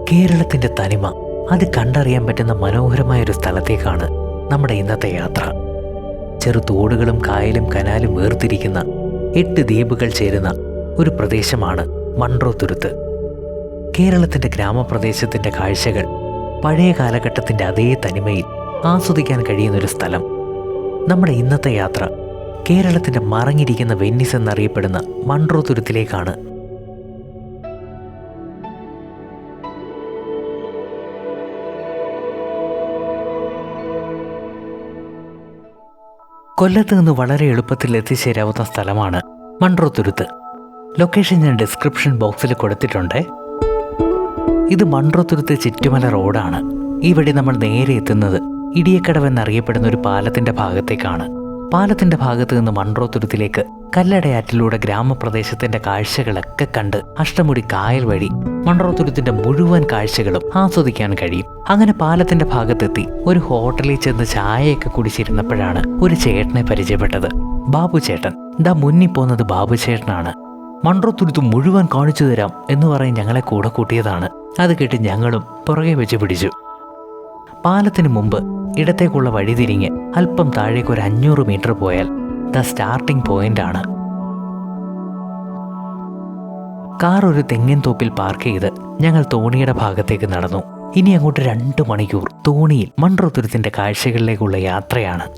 കേരളത്തിന്റെ തനിമ അത് കണ്ടറിയാൻ പറ്റുന്ന മനോഹരമായൊരു സ്ഥലത്തേക്കാണ് നമ്മുടെ ഇന്നത്തെ യാത്ര. ചെറു തോടുകളും കായലും കനാലും വേർതിരിക്കുന്ന 8 ദ്വീപുകൾ ചേരുന്ന ഒരു പ്രദേശമാണ് മൺട്രോ തുരുത്ത്. കേരളത്തിന്റെ ഗ്രാമപ്രദേശത്തിന്റെ കാഴ്ചകൾ പഴയ കാലഘട്ടത്തിന്റെ അതേ തനിമയിൽ ആസ്വദിക്കാൻ കഴിയുന്നൊരു സ്ഥലം. നമ്മുടെ ഇന്നത്തെ യാത്ര കേരളത്തിന്റെ മറഞ്ഞിരിക്കുന്ന വെന്നീസ് എന്നറിയപ്പെടുന്ന മൺട്രോ തുരുത്തിലേക്കാണ്. കൊല്ലത്ത് നിന്ന് വളരെ എളുപ്പത്തിൽ എത്തിച്ചേരാവുന്ന സ്ഥലമാണ് മൺട്രോ തുരുത്ത്. ലൊക്കേഷൻ ഞാൻ ഡിസ്ക്രിപ്ഷൻ ബോക്സിൽ കൊടുത്തിട്ടുണ്ട്. ഇത് മൺട്രോ തുരുത്ത് ചുറ്റുമല റോഡാണ്. ഈ വഴി നമ്മൾ നേരെ എത്തുന്നത് ഇടിയക്കടവ് എന്നറിയപ്പെടുന്ന ഒരു പാലത്തിന്റെ ഭാഗത്തേക്കാണ്. പാലത്തിന്റെ ഭാഗത്ത് നിന്ന് മൺട്രോ തുരുത്തിലേക്ക് കല്ലടയാറ്റിലൂടെ ഗ്രാമപ്രദേശത്തിന്റെ കാഴ്ചകളൊക്കെ കണ്ട് അഷ്ടമുടി കായൽ വഴി മൺട്രോ തുരുത്തിന്റെ മുഴുവൻ കാഴ്ചകളും ആസ്വദിക്കാൻ കഴിയും. അങ്ങനെ പാലത്തിന്റെ ഭാഗത്തെത്തി ഒരു ഹോട്ടലിൽ ചെന്ന് ചായയൊക്കെ കുടിച്ചിരുന്നപ്പോഴാണ് ഒരു ചേട്ടനെ പരിചയപ്പെട്ടത്. ബാബു ചേട്ടൻ. മുന്നിൽ പോകുന്നത് ബാബു ചേട്ടനാണ്. മൺട്രോ തുരുത്ത് മുഴുവൻ കാണിച്ചു തരാം എന്ന് പറഞ്ഞ് ഞങ്ങളെ കൂടെ കൂട്ടിയതാണ്. അത് കേട്ട് ഞങ്ങളും പുറകെ വെച്ച് പിടിച്ചു. പാലത്തിന് മുമ്പ് ഇടത്തേക്കുള്ള വഴി തിരിഞ്ഞ് അല്പം താഴേക്ക് ഒരു 500 മീറ്റർ പോയാൽ സ്റ്റാർട്ടിംഗ് പോയിന്റ് ആണ്. കാർ ഒരു തെങ്ങിൻ തോപ്പിൽ പാർക്ക് ചെയ്ത് ഞങ്ങൾ തോണിയുടെ ഭാഗത്തേക്ക് നടന്നു. ഇനി അങ്ങോട്ട് 2 മണിക്കൂർ തോണിയിൽ മൺട്രോ തുരുത്തിന്റെ കാഴ്ചകളിലേക്കുള്ള യാത്രയാണ്.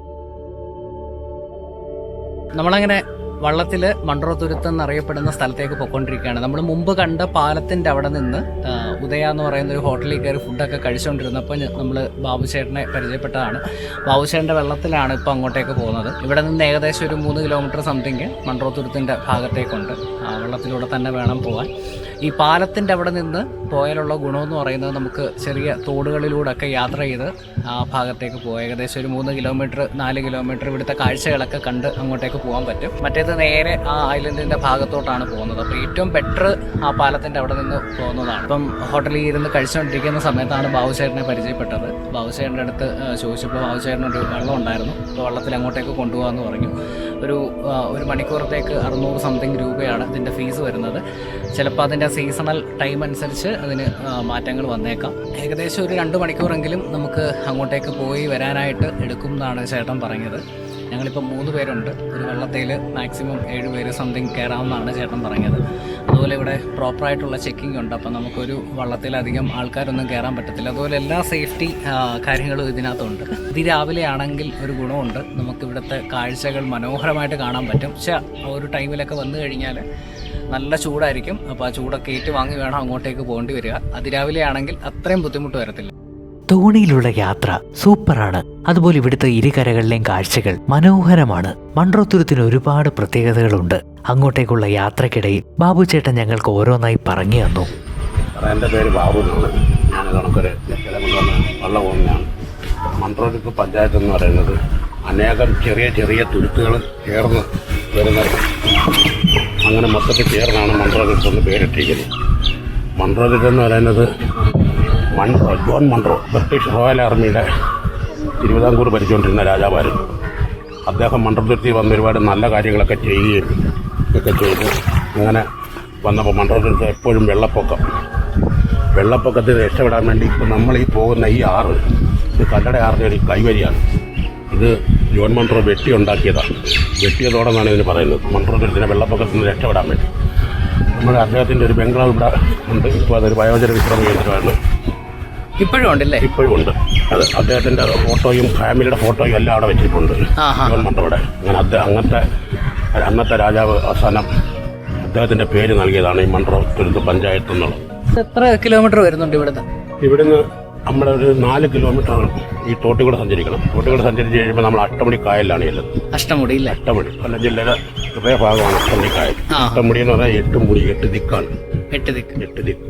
നമ്മളങ്ങനെ വള്ളത്തിൽ മൺട്രോ തുരുത്ത് എന്നറിയപ്പെടുന്ന സ്ഥലത്തേക്ക് പോയിക്കൊണ്ടിരിക്കുകയാണ്. നമ്മൾ മുമ്പ് കണ്ട പാലത്തിൻ്റെ അവിടെ നിന്ന് ഉദയ എന്ന് പറയുന്ന ഒരു ഹോട്ടലിൽ കയറി ഫുഡൊക്കെ കഴിച്ചുകൊണ്ടിരുന്നപ്പോൾ നമ്മൾ ബാബുചേട്ടനെ പരിചയപ്പെട്ടതാണ്. ബാബുചേട്ടൻ്റെ വെള്ളത്തിലാണ് ഇപ്പോൾ അങ്ങോട്ടേക്ക് പോകുന്നത്. ഇവിടെ നിന്ന് ഏകദേശം ഒരു 3 കിലോമീറ്റർ സംതിങ് മൺട്രോ തുരുത്തിൻ്റെ ഭാഗത്തേക്കുണ്ട്. വെള്ളത്തിലൂടെ തന്നെ വേണം പോകാൻ. ഈ പാലത്തിൻ്റെ അവിടെ നിന്ന് പോയാലുള്ള ഗുണമെന്ന് പറയുന്നത് നമുക്ക് ചെറിയ തോടുകളിലൂടെയൊക്കെ യാത്ര ചെയ്ത് ആ ഭാഗത്തേക്ക് പോകാം. ഏകദേശം ഒരു 3 കിലോമീറ്റർ 4 കിലോമീറ്റർ ഇവിടുത്തെ കാഴ്ചകളൊക്കെ കണ്ട് അങ്ങോട്ടേക്ക് പോകാൻ പറ്റും. മറ്റേത് നേരെ ആ ഐലൻഡിൻ്റെ ഭാഗത്തോട്ടാണ് പോകുന്നത്. അപ്പോൾ ഏറ്റവും ബെറ്റർ ആ പാലത്തിൻ്റെ അവിടെ നിന്ന് പോകുന്നതാണ്. ഇപ്പം ഹോട്ടലിൽ ഇരുന്ന് കഴിച്ചുകൊണ്ടിരിക്കുന്ന സമയത്താണ് ബാബുചേട്ടനെ പരിചയപ്പെട്ടത്. ബാബുചേട്ടൻ്റെ അടുത്ത് ചോദിച്ചപ്പോൾ ബാബുചേട്ടനൊരു വെള്ളം ഉണ്ടായിരുന്നു. അപ്പോൾ വെള്ളത്തിൽ അങ്ങോട്ടേക്ക് കൊണ്ടുപോകാമെന്ന് പറഞ്ഞു. ഒരു മണിക്കൂറത്തേക്ക് 600 സംതിങ് രൂപയാണ് ഇതിൻ്റെ ഫീസ് വരുന്നത്. ചിലപ്പോൾ അതിൻ്റെ സീസണൽ ടൈം അനുസരിച്ച് അതിന് മാറ്റങ്ങൾ വന്നേക്കാം. ഏകദേശം ഒരു 2 മണിക്കൂറെങ്കിലും നമുക്ക് അങ്ങോട്ടേക്ക് പോയി വരാനായിട്ട് എടുക്കും എന്നാണ് ചേട്ടൻ പറഞ്ഞത്. ഞങ്ങളിപ്പോൾ 3 പേരുണ്ട്. ഒരു വെള്ളത്തിൽ മാക്സിമം 7 പേര് സംതിങ് കയറാമെന്നാണ് ചേട്ടൻ പറഞ്ഞത്. അതുപോലെ ഇവിടെ പ്രോപ്പറായിട്ടുള്ള ചെക്കിംഗ് ഉണ്ട്. അപ്പം നമുക്കൊരു വള്ളത്തിലധികം ആൾക്കാരൊന്നും കയറാൻ പറ്റത്തില്ല. അതുപോലെ എല്ലാ സേഫ്റ്റി കാര്യങ്ങളും ഇതിനകത്തുണ്ട്. അതിരാവിലെ ആണെങ്കിൽ ഒരു ഗുണമുണ്ട്, നമുക്കിവിടുത്തെ കാഴ്ചകൾ മനോഹരമായിട്ട് കാണാൻ പറ്റും. പക്ഷേ ഒരു ടൈമിലൊക്കെ വന്നു കഴിഞ്ഞാൽ നല്ല ചൂടായിരിക്കും. അപ്പോൾ ആ ചൂടൊക്കെ ഏറ്റുവാങ്ങി വേണം അങ്ങോട്ടേക്ക് പോകേണ്ടി വരിക. അതിരാവിലെ ആണെങ്കിൽ അത്രയും ബുദ്ധിമുട്ട് വരത്തില്ല. തോണിയിലുള്ള യാത്ര സൂപ്പറാണ്. അതുപോലെ ഇവിടുത്തെ ഇരുകരകളിലെയും കാഴ്ചകൾ മനോഹരമാണ്. മൺട്രോ തുരുത്തിന് ഒരുപാട് പ്രത്യേകതകളുണ്ട്. അങ്ങോട്ടേക്കുള്ള യാത്രക്കിടയിൽ ബാബു ചേട്ടൻ ഞങ്ങൾക്ക് ഓരോന്നായി പറഞ്ഞു തന്നു. എൻ്റെ പേര് ബാബു എന്നാണ്. ഞാൻ കണക്കൊരു വള്ളം പോകുന്നതാണ്. മൺട്രോ തുരുത്ത് പഞ്ചായത്ത് എന്ന് പറയുന്നത് അനേകം ചെറിയ ചെറിയ തുരുത്തുകൾ ചേർന്ന് വരുന്നത്. അങ്ങനെ മൊത്തത്തിൽ ചേർന്നാണ് മൺട്രോ തുരുത്ത് എന്ന് പേരിട്ടിരിക്കുന്നത്. മൺട്രോ തുരുത്ത് എന്ന് പറയുന്നത് ജോൺ മൺട്രോ ബ്രിട്ടീഷ് റോയൽ ആർമിയുടെ തിരുവിതാംകൂർ ഭരിച്ചുകൊണ്ടിരുന്ന രാജാവായിരുന്നു. അദ്ദേഹം മൺട്രോ തുരുത്തിൽ വന്ന് ഒരുപാട് നല്ല കാര്യങ്ങളൊക്കെ ചെയ്യുകയും ഒക്കെ ചെയ്തു. അങ്ങനെ വന്നപ്പോൾ മൺട്രോ തുരുത്ത് എപ്പോഴും വെള്ളപ്പൊക്കത്തിൽ രക്ഷപ്പെടാൻ വേണ്ടി ഇപ്പോൾ നമ്മൾ ഈ പോകുന്ന ഈ ആറ് ഇത് കല്ലട ആറിൻ്റെ ഒരു കൈവരിയാണ്. ഇത് ജോൺ മൺട്രോ വെട്ടിയുണ്ടാക്കിയതാണ്. വെട്ടിയതോടെന്നാണ് ഇതിന് പറയുന്നത്. മൺട്രോ തുരുത്തിനെ വെള്ളപ്പൊക്കത്തിൽ നിന്ന് രക്ഷപ്പെടാൻ വേണ്ടി നമ്മുടെ അദ്ദേഹത്തിൻ്റെ ഒരു ബംഗ്ലാവ് ഇവിടെ ഉണ്ട്. ഇപ്പോൾ അതൊരു വയോജന വിശ്രമ കേന്ദ്രമാണ്. ഇപ്പോഴും ഉണ്ടല്ലേ? ഇപ്പോഴും ഉണ്ട്. അത് അദ്ദേഹത്തിൻ്റെ ഫോട്ടോയും ഫാമിലിയുടെ ഫോട്ടോയും എല്ലാം അവിടെ വെച്ചിട്ടുണ്ട് ജോൺ മൺട്രോയുടെ. അങ്ങനെ അന്നത്തെ രാജാവ് അവസാനം അദ്ദേഹത്തിൻ്റെ പേര് നൽകിയതാണ് ഈ മൺട്രോ തുരുത്ത് പഞ്ചായത്ത് എന്നുള്ളത്. എത്ര കിലോമീറ്റർ വരുന്നുണ്ട് ഇവിടുന്ന് നമ്മുടെ ഒരു 4 കിലോമീറ്റർ ഈ തോട്ടിൽ കൂടെ സഞ്ചരിക്കണം. തോട്ടിൽ കൂടെ സഞ്ചരിച്ച് കഴിയുമ്പോൾ നമ്മൾ അഷ്ടമുടി കായലിലാണ് ചെല്ലുന്നത്. അഷ്ടമുടി കൊല്ലം ജില്ലയുടെ ഹൃദയഭാഗമാണ് അഷ്ടമുടി കായൽ. അഷ്ടമുടി എന്ന് പറഞ്ഞാൽ 8 ദിക്കാണ്. 8 ദിക്ക്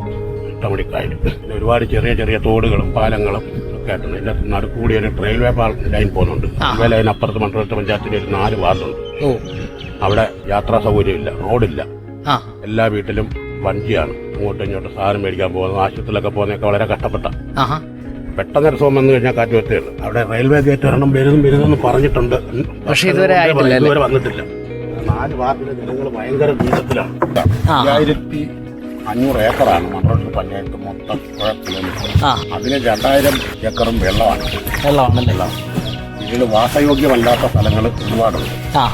അഷ്ടമുടി കായൽ. പിന്നെ ഒരുപാട് ചെറിയ ചെറിയ തോടുകളും പാലങ്ങളും ഒക്കെ ആയിട്ടുണ്ട്. ഇതിൻ്റെ നടുക്കൂടി ഒരു റെയിൽവേ ലൈൻ പോകുന്നുണ്ട്. റെയിൽവേ ലൈൻ അപ്പുറത്ത് മൺട്രോ പഞ്ചായത്തിൻ്റെ ഒരു 4 വാർഡുണ്ട്. അവിടെ യാത്രാ സൗകര്യമില്ല, റോഡില്ല. എല്ലാ വീട്ടിലും വഞ്ചിയാണ്. അങ്ങോട്ടും ഇങ്ങോട്ടും സാധനം മേടിക്കാൻ പോകുന്നത്, ആശുപത്രിയിലൊക്കെ പോകുന്നതൊക്കെ വളരെ കഷ്ടപ്പെട്ട. പെട്ടെന്നൊരു സോം വന്നു കഴിഞ്ഞാൽ കാറ്റ് വരുത്തുകയുള്ളൂ. അവിടെ റെയിൽവേ ഗേറ്റ് ഒരെണ്ണം വരുന്നെന്ന് പറഞ്ഞിട്ടുണ്ട്. പക്ഷേ ഇതുവരെ വന്നിട്ടില്ല. 4 വാർഡിലെ ജനങ്ങൾ ഭയങ്കര ദുരിതത്തിലാണ്. 500 ഏക്കറാണ് മൺട്രോത്തുരുത്ത് പഞ്ചായത്ത് മൊത്തം കിലോമീറ്റർ. ആ അതിന് 2000 ഏക്കറും വെള്ളമാണ്. വെള്ളമാണല്ലേ? ഇതിൽ വാസയോഗ്യമല്ലാത്ത സ്ഥലങ്ങൾ ഒരുപാടുണ്ട്. ആ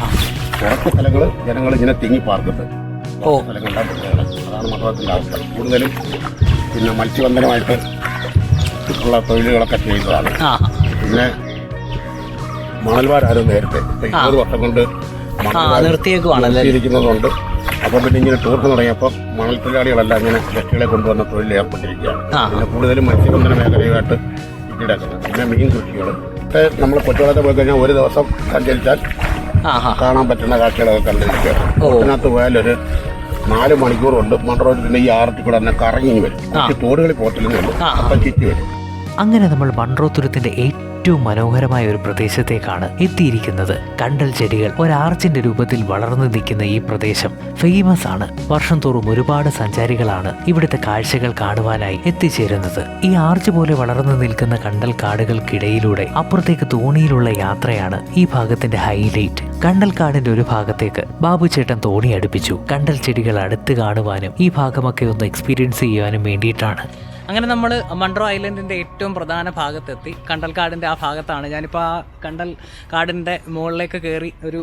കുറച്ച് സ്ഥലങ്ങൾ ജനങ്ങൾ ഇങ്ങനെ തിങ്ങി പാർക്കുന്നുണ്ട്. ഓ സ്ഥലങ്ങളുടെ പ്രത്യേകത അതാണ് മൺട്രോത്തിൻ്റെ അവസ്ഥ. കൂടുതലും പിന്നെ മത്സ്യബന്ധനമായിട്ട് ഉള്ള തൊഴിലുകളൊക്കെ ചെയ്യുന്നതാണ്. പിന്നെ മണൽവാരാരും നേരത്തെ 20 വർഷം കൊണ്ട് നിർത്തിയിരിക്കുന്നതുകൊണ്ട് അപ്പം പിന്നെ ഇങ്ങനെ ടൂറിസം തുടങ്ങിയപ്പോൾ മണൽ തൊഴിലാളികളെല്ലാം ഇങ്ങനെ വ്യക്തികളെ കൊണ്ടുവന്ന തൊഴിൽ ഏർപ്പെട്ടിരിക്കുകയാണ്. പിന്നെ കൂടുതലും മത്സ്യബന്ധന മേഖലയുമായിട്ട് കിടക്കുന്നത്. പിന്നെ മീൻ കൃഷികൾ നമ്മൾ കൊച്ചുവെള്ളത്തെ പോയി കഴിഞ്ഞാൽ ഒരു ദിവസം സഞ്ചരിച്ചാൽ കാണാൻ പറ്റുന്ന കാഴ്ചകളൊക്കെ കണ്ടിരിക്കുകയാണ്. അതിനകത്ത് പോയാലൊരു 4 മണിക്കൂർ കൊണ്ട് മൺട്രോത്തുരുത്തിന്റെ ഈ ആറത്തിൽ കൂടെ തന്നെ കറങ്ങി വരും. തോടുകളിൽ പോട്ടില്ലെന്നുള്ളൂ, അപ്പം ചുറ്റി വരും. അങ്ങനെ നമ്മൾ മൺട്രോത്തുരുത്തിന്റെ ഏറ്റവും മനോഹരമായ ഒരു പ്രദേശത്തേക്കാണ് എത്തിയിരിക്കുന്നത്. കണ്ടൽ ചെടികൾ ഒരാർച്ചിന്റെ രൂപത്തിൽ വളർന്നു നിൽക്കുന്ന ഈ പ്രദേശം ഫേമസ് ആണ്. വർഷം തോറും ഒരുപാട് സഞ്ചാരികളാണ് ഇവിടുത്തെ കാഴ്ചകൾ കാണുവാനായി എത്തിച്ചേരുന്നത്. ഈ ആർച്ച് പോലെ വളർന്നു നിൽക്കുന്ന കണ്ടൽ കാടുകൾക്കിടയിലൂടെ അപ്പുറത്തേക്ക് തോണിയിലുള്ള യാത്രയാണ് ഈ ഭാഗത്തിന്റെ ഹൈലൈറ്റ്. കണ്ടൽക്കാടിന്റെ ഒരു ഭാഗത്തേക്ക് ബാബു ചേട്ടൻ തോണി അടുപ്പിച്ചു. കണ്ടൽ ചെടികൾ അടുത്ത് കാണുവാനും ഈ ഭാഗമൊക്കെ ഒന്ന് എക്സ്പീരിയൻസ് ചെയ്യുവാനും വേണ്ടിയിട്ടാണ്. അങ്ങനെ നമ്മൾ മൺട്രോ ഐലൻഡിൻ്റെ ഏറ്റവും പ്രധാന ഭാഗത്തെത്തി. കണ്ടൽക്കാടിൻ്റെ ആ ഭാഗത്താണ് ഞാനിപ്പോൾ. ആ കണ്ടൽ കാടിൻ്റെ മുകളിലേക്ക് കയറി ഒരു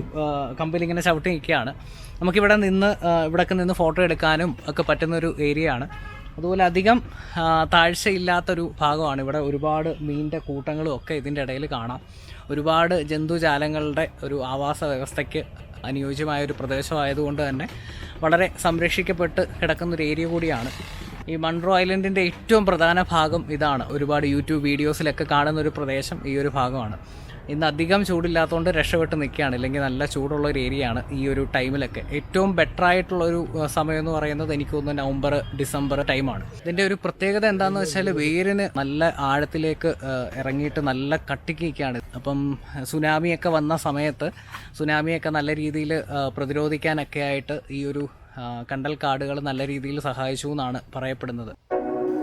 കമ്പനി ഇങ്ങനെ ചവിട്ടി നിൽക്കുകയാണ്. നമുക്കിവിടെ നിന്ന് ഇവിടെയൊക്കെ നിന്ന് ഫോട്ടോ എടുക്കാനും ഒക്കെ പറ്റുന്നൊരു ഏരിയ ആണ്. അതുപോലെ അധികം താഴ്ചയില്ലാത്തൊരു ഭാഗമാണ്. ഇവിടെ ഒരുപാട് മീനിൻ്റെ കൂട്ടങ്ങളും ഒക്കെ ഇതിൻ്റെ ഇടയിൽ കാണാം. ഒരുപാട് ജന്തുജാലങ്ങളുടെ ഒരു ആവാസ വ്യവസ്ഥയ്ക്ക് അനുയോജ്യമായൊരു പ്രദേശമായതുകൊണ്ട് തന്നെ വളരെ സംരക്ഷിക്കപ്പെട്ട് കിടക്കുന്നൊരു ഏരിയ കൂടിയാണ്. ഈ മൺട്രോ ഐലൻഡിൻ്റെ ഏറ്റവും പ്രധാന ഭാഗം ഇതാണ്. ഒരുപാട് യൂട്യൂബ് വീഡിയോസിലൊക്കെ കാണുന്നൊരു പ്രദേശം ഈ ഒരു ഭാഗമാണ്. ഇന്ന് അധികം ചൂടില്ലാത്തതുകൊണ്ട് രക്ഷപ്പെട്ട് നിൽക്കുകയാണ്. ഇല്ലെങ്കിൽ നല്ല ചൂടുള്ള ഒരു ഏരിയയാണ് ഈ ഒരു ടൈമിലൊക്കെ. ഏറ്റവും ബെറ്റർ ആയിട്ടുള്ളൊരു സമയം എന്ന് പറയുന്നത് എനിക്ക് തോന്നുന്നു നവംബർ ഡിസംബർ ടൈമാണ്. ഇതിൻ്റെ ഒരു പ്രത്യേകത എന്താണെന്ന് വെച്ചാൽ വേരിന് നല്ല ആഴത്തിലേക്ക് ഇറങ്ങിയിട്ട് നല്ല കട്ടിക്ക് നിൽക്കുകയാണ്. അപ്പം സുനാമിയൊക്കെ വന്ന സമയത്ത് സുനാമിയൊക്കെ നല്ല രീതിയിൽ പ്രതിരോധിക്കാനൊക്കെ ആയിട്ട് ഈ ഒരു കണ്ടൽ കാടുകൾ നല്ല രീതിയിൽ സഹായിച്ചു എന്നാണ് പറയപ്പെടുന്നത്.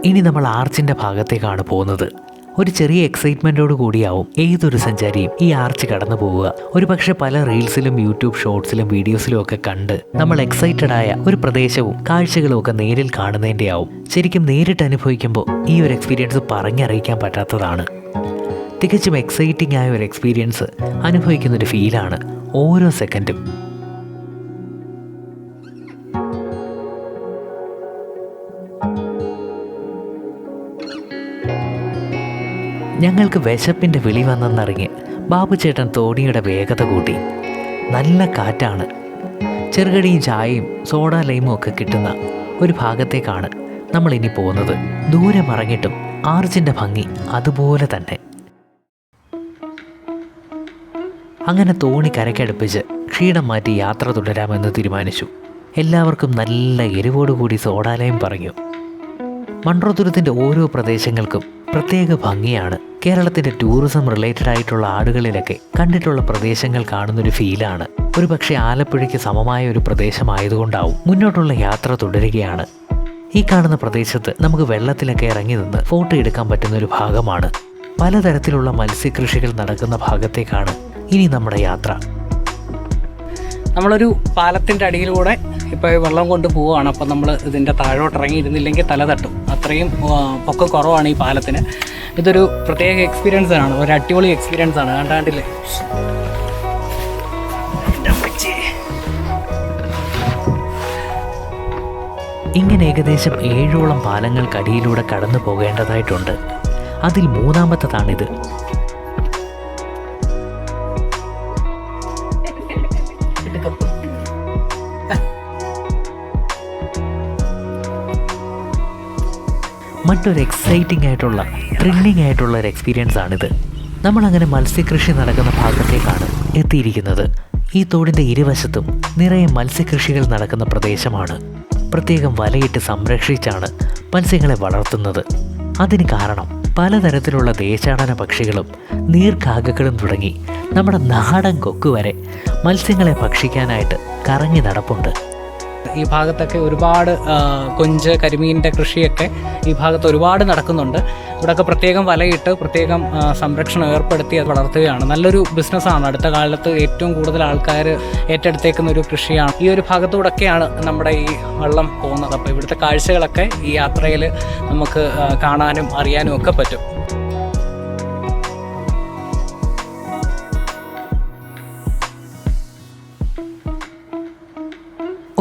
ഇനി നമ്മൾ ആർച്ചിന്റെ ഭാഗത്തേക്കാണ് പോകുന്നത്. ഒരു ചെറിയ എക്സൈറ്റ്മെൻറ്റോട് കൂടിയാവും ഏതൊരു സഞ്ചാരിയും ഈ ആർച്ച് കടന്നു പോവുക. ഒരുപക്ഷെ പല റീൽസിലും യൂട്യൂബ് ഷോർട്സിലും വീഡിയോസിലും ഒക്കെ കണ്ട് നമ്മൾ എക്സൈറ്റഡ് ആയ ഒരു പ്രദേശവും കാഴ്ചകളും ഒക്കെ നേരിൽ കാണുന്നതിൻ്റെ ആവും. ശരിക്കും നേരിട്ട് അനുഭവിക്കുമ്പോൾ ഈ ഒരു എക്സ്പീരിയൻസ് പറഞ്ഞറിയിക്കാൻ പറ്റാത്തതാണ്. തികച്ചും എക്സൈറ്റിംഗ് ആയ ഒരു എക്സ്പീരിയൻസ് അനുഭവിക്കുന്നൊരു ഫീലാണ് ഓരോ സെക്കൻഡും. ഞങ്ങൾക്ക് വിശപ്പിൻ്റെ വിളി വന്നെന്നറിഞ്ഞ് ബാബുചേട്ടൻ തോണിയുടെ വേഗത കൂട്ടി. നല്ല കാറ്റാണ്. ചെറുകടിയും ചായയും സോഡാ ലൈമും ഒക്കെ കിട്ടുന്ന ഒരു ഭാഗത്തേക്കാണ് നമ്മളിനി പോകുന്നത്. ദൂരെ മറങ്ങിട്ടും ആർച്ചിൻ്റെ ഭംഗി അതുപോലെ തന്നെ. അങ്ങനെ തോണി കരക്കടുപ്പിച്ച് ക്ഷീണം മാറ്റി യാത്ര തുടരാമെന്ന് തീരുമാനിച്ചു. എല്ലാവർക്കും നല്ല എരിവോടുകൂടി സോഡാലയം പറഞ്ഞു. മൺട്രോത്തുരുത്തിൻ്റെ ഓരോ പ്രദേശങ്ങൾക്കും പ്രത്യേക ഭംഗിയാണ്. കേരളത്തിൻ്റെ ടൂറിസം റിലേറ്റഡ് ആയിട്ടുള്ള ആടുകളിലൊക്കെ കണ്ടിട്ടുള്ള പ്രദേശങ്ങൾ കാണുന്നൊരു ഫീലാണ്. ഒരു പക്ഷേ ആലപ്പുഴയ്ക്ക് സമമായ ഒരു പ്രദേശമായതുകൊണ്ടാവും. മുന്നോട്ടുള്ള യാത്ര തുടരുകയാണ്. ഈ കാണുന്ന പ്രദേശത്ത് നമുക്ക് വെള്ളത്തിലൊക്കെ ഇറങ്ങി നിന്ന് ഫോട്ടോ എടുക്കാൻ പറ്റുന്നൊരു ഭാഗമാണ്. പലതരത്തിലുള്ള മത്സ്യകൃഷികൾ നടക്കുന്ന ഭാഗത്തേക്കാണ് ഇനി നമ്മുടെ യാത്ര. നമ്മളൊരു പാലത്തിൻ്റെ അടിയിലൂടെ ഇപ്പോൾ വെള്ളം കൊണ്ട് പോവുകയാണ്. അപ്പം നമ്മൾ ഇതിൻ്റെ താഴോട്ട് ഇറങ്ങിയിരുന്നില്ലെങ്കിൽ തല തട്ടും. അത്രയും പൊക്കം കുറവാണ് ഈ പാലത്തിന്. ഇതൊരു പ്രത്യേക എക്സ്പീരിയൻസ് ആണ്. ഒരു അടിപൊളി എക്സ്പീരിയൻസ് ആണ്. കണ്ടാണ്ടില്ലേ? ഇങ്ങനെ ഏകദേശം 7ഓളം പാലങ്ങൾക്കടിയിലൂടെ കടന്നു പോകേണ്ടതായിട്ടുണ്ട്. അതിൽ 3ാമത്തേതാണിത്. മറ്റൊരു എക്സൈറ്റിംഗ് ആയിട്ടുള്ള ത്രില്ലിംഗ് ആയിട്ടുള്ള ഒരു എക്സ്പീരിയൻസ് ആണിത്. നമ്മളങ്ങനെ മത്സ്യകൃഷി നടക്കുന്ന ഭാഗത്തേക്കാണ് എത്തിയിരിക്കുന്നത്. ഈ തോടിൻ്റെ ഇരുവശത്തും നിറയെ മത്സ്യകൃഷികൾ നടക്കുന്ന പ്രദേശമാണ്. പ്രത്യേകം വലയിട്ട് സംരക്ഷിച്ചാണ് മത്സ്യങ്ങളെ വളർത്തുന്നത്. അതിന് കാരണം പലതരത്തിലുള്ള ദേശാടന പക്ഷികളും നീർക്കാക്കകളും തുടങ്ങി നമ്മുടെ നാടൻ കൊക്ക് വരെ മത്സ്യങ്ങളെ ഭക്ഷിക്കാനായിട്ട് കറങ്ങി നടപ്പുണ്ട്. ഈ ഭാഗത്തൊക്കെ ഒരുപാട് കൊഞ്ച് കരിമീനിൻ്റെ കൃഷിയൊക്കെ ഈ ഭാഗത്ത് ഒരുപാട് നടക്കുന്നുണ്ട്. ഇവിടെയൊക്കെ പ്രത്യേകം വലയിട്ട് പ്രത്യേകം സംരക്ഷണം ഏർപ്പെടുത്തി അത് വളർത്തുകയാണ്. നല്ലൊരു ബിസിനസ്സാണ്. അടുത്ത കാലത്ത് ഏറ്റവും കൂടുതൽ ആൾക്കാർ ഏറ്റെടുത്തേക്കുന്ന ഒരു കൃഷിയാണ്. ഈ ഒരു ഭാഗത്തൂടെയൊക്കെയാണ് നമ്മുടെ ഈ വള്ളം പോകുന്നത്. അപ്പോൾ ഇവിടുത്തെ കാഴ്ചകളൊക്കെ ഈ യാത്രയിൽ നമുക്ക് കാണാനും അറിയാനും ഒക്കെ പറ്റും.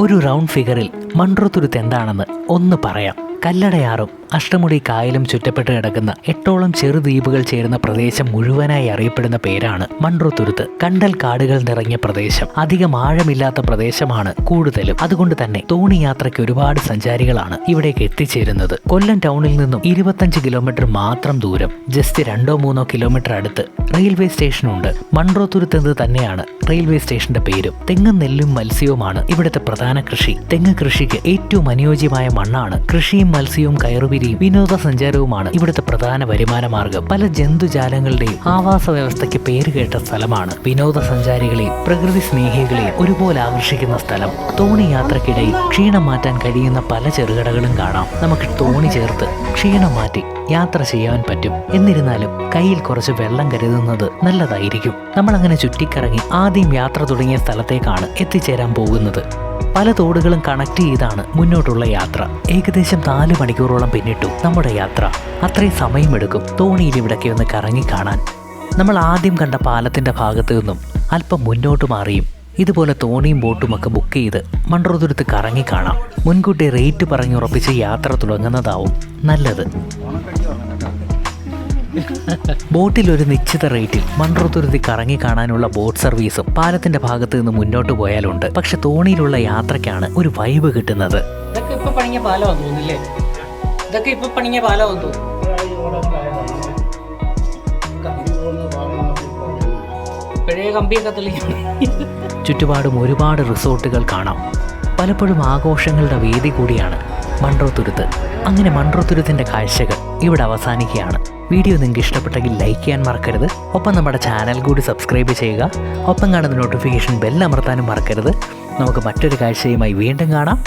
ഒരു റൗണ്ട് ഫിഗറിൽ മൺട്രോത്തുരുത്ത് എന്താണെന്ന് ഒന്ന് പറയാം. കല്ലടയാറും അഷ്ടമുടി കായലും ചുറ്റപ്പെട്ട് കിടക്കുന്ന 8ഓളം ചെറുദ്വീപുകൾ ചേരുന്ന പ്രദേശം മുഴുവനായി അറിയപ്പെടുന്ന പേരാണ് മൺട്രോത്തുരുത്ത്. കണ്ടൽ കാടുകൾ നിറഞ്ഞ പ്രദേശം, അധികം ആഴമില്ലാത്ത പ്രദേശമാണ് കൂടുതലും. അതുകൊണ്ട് തന്നെ തോണി യാത്രയ്ക്ക് ഒരുപാട് സഞ്ചാരികളാണ് ഇവിടേക്ക് എത്തിച്ചേരുന്നത്. കൊല്ലം ടൗണിൽ നിന്നും 25 കിലോമീറ്റർ മാത്രം ദൂരം, ജസ്റ്റ് 2-3 കിലോമീറ്റർ അടുത്ത് റെയിൽവേ സ്റ്റേഷനുണ്ട്. മൺട്രോത്തുരുത്ത് എന്ന് തന്നെയാണ് റെയിൽവേ സ്റ്റേഷന്റെ പേരും. തെങ്ങും നെല്ലും മത്സ്യവുമാണ് ഇവിടുത്തെ പ്രധാന കൃഷി. തെങ്ങ് കൃഷിക്ക് ഏറ്റവും അനുയോജ്യമായ മണ്ണാണ്. കൃഷിയും മത്സ്യവും കയറുപിരിയും വിനോദസഞ്ചാരവുമാണ് ഇവിടുത്തെ പ്രധാന വരുമാന മാർഗം. പല ജന്തുജാലങ്ങളുടെയും ആവാസ വ്യവസ്ഥയ്ക്ക് പേരുകേട്ട സ്ഥലമാണ്. വിനോദസഞ്ചാരികളെയും പ്രകൃതി സ്നേഹികളെയും ഒരുപോലെ ആകർഷിക്കുന്ന സ്ഥലം. തോണി യാത്രക്കിടയിൽ ക്ഷീണം മാറ്റാൻ കഴിയുന്ന പല ചെറുകടകളും കാണാം. നമുക്ക് തോണി ചേർത്ത് ക്ഷീണം മാറ്റി യാത്ര ചെയ്യാൻ പറ്റും. എന്നിരുന്നാലും കയ്യിൽ കുറച്ച് വെള്ളം കരുതുന്നത് നല്ലതായിരിക്കും. നമ്മളങ്ങനെ ചുറ്റിക്കറങ്ങി ആദ്യം യാത്ര തുടങ്ങിയ സ്ഥലത്തേക്കാണ് എത്തിച്ചേരാൻ പോകുന്നത്. പല തോടുകളും കണക്ട് ചെയ്താണ് മുന്നോട്ടുള്ള യാത്ര. ഏകദേശം 4 മണിക്കൂറോളം പിന്നിട്ടു നമ്മുടെ യാത്ര. അത്രയും സമയമെടുക്കും തോണിയിൽ ഇവിടൊക്കെ ഒന്ന് കറങ്ങി കാണാൻ. നമ്മൾ ആദ്യം കണ്ട പാലത്തിൻ്റെ ഭാഗത്തു നിന്നും അല്പം മുന്നോട്ട് മാറിയും ഇതുപോലെ തോണിയും ബോട്ടുമൊക്കെ ബുക്ക് ചെയ്ത് മൺട്രോത്തുരുത്ത് കറങ്ങി കാണാം. മുൻകൂട്ടി റേറ്റ് പറഞ്ഞുറപ്പിച്ച് യാത്ര തുടങ്ങുന്നതാവും നല്ലത്. ബോട്ടിൽ ഒരു നിശ്ചിത റേറ്റിൽ മൺട്രോത്തുരുത്തി കറങ്ങി കാണാനുള്ള ബോട്ട് സർവീസും പാലത്തിന്റെ ഭാഗത്ത് നിന്ന് മുന്നോട്ട് പോയാലുണ്ട്. പക്ഷെ തോണിയിലുള്ള യാത്രയ്ക്കാണ് ഒരു വൈബ് കിട്ടുന്നത്. ഇതൊക്കെ ഇപ്പൊ പണിഞ്ഞ പാലമാണെന്ന് തോന്നുന്നില്ലേ? ഇതൊക്കെ ഇപ്പൊ പണിഞ്ഞ പാലമാണെന്ന് തോന്നുന്നു. പഴയ കമ്പിയൊക്കെ തെളിയാണ്. ചുറ്റുപാടും ഒരുപാട് റിസോർട്ടുകൾ കാണാം. പലപ്പോഴും ആഘോഷങ്ങളുടെ വേദി കൂടിയാണ് മൺട്രോത്തുരുത്ത്. അങ്ങനെ മൺട്രോത്തുരുത്തിൻ്റെ കാഴ്ചകൾ ഇവിടെ അവസാനിക്കുകയാണ്. വീഡിയോ നിങ്ങൾക്ക് ഇഷ്ടപ്പെട്ടെങ്കിൽ ലൈക്ക് ചെയ്യാൻ മറക്കരുത്. ഒപ്പം നമ്മുടെ ചാനൽ കൂടി സബ്സ്ക്രൈബ് ചെയ്യുക. ഒപ്പം കാണുന്ന നോട്ടിഫിക്കേഷൻ ബെൽ അമർത്താനും മറക്കരുത്. നമുക്ക് മറ്റൊരു കാഴ്ചയുമായി വീണ്ടും കാണാം.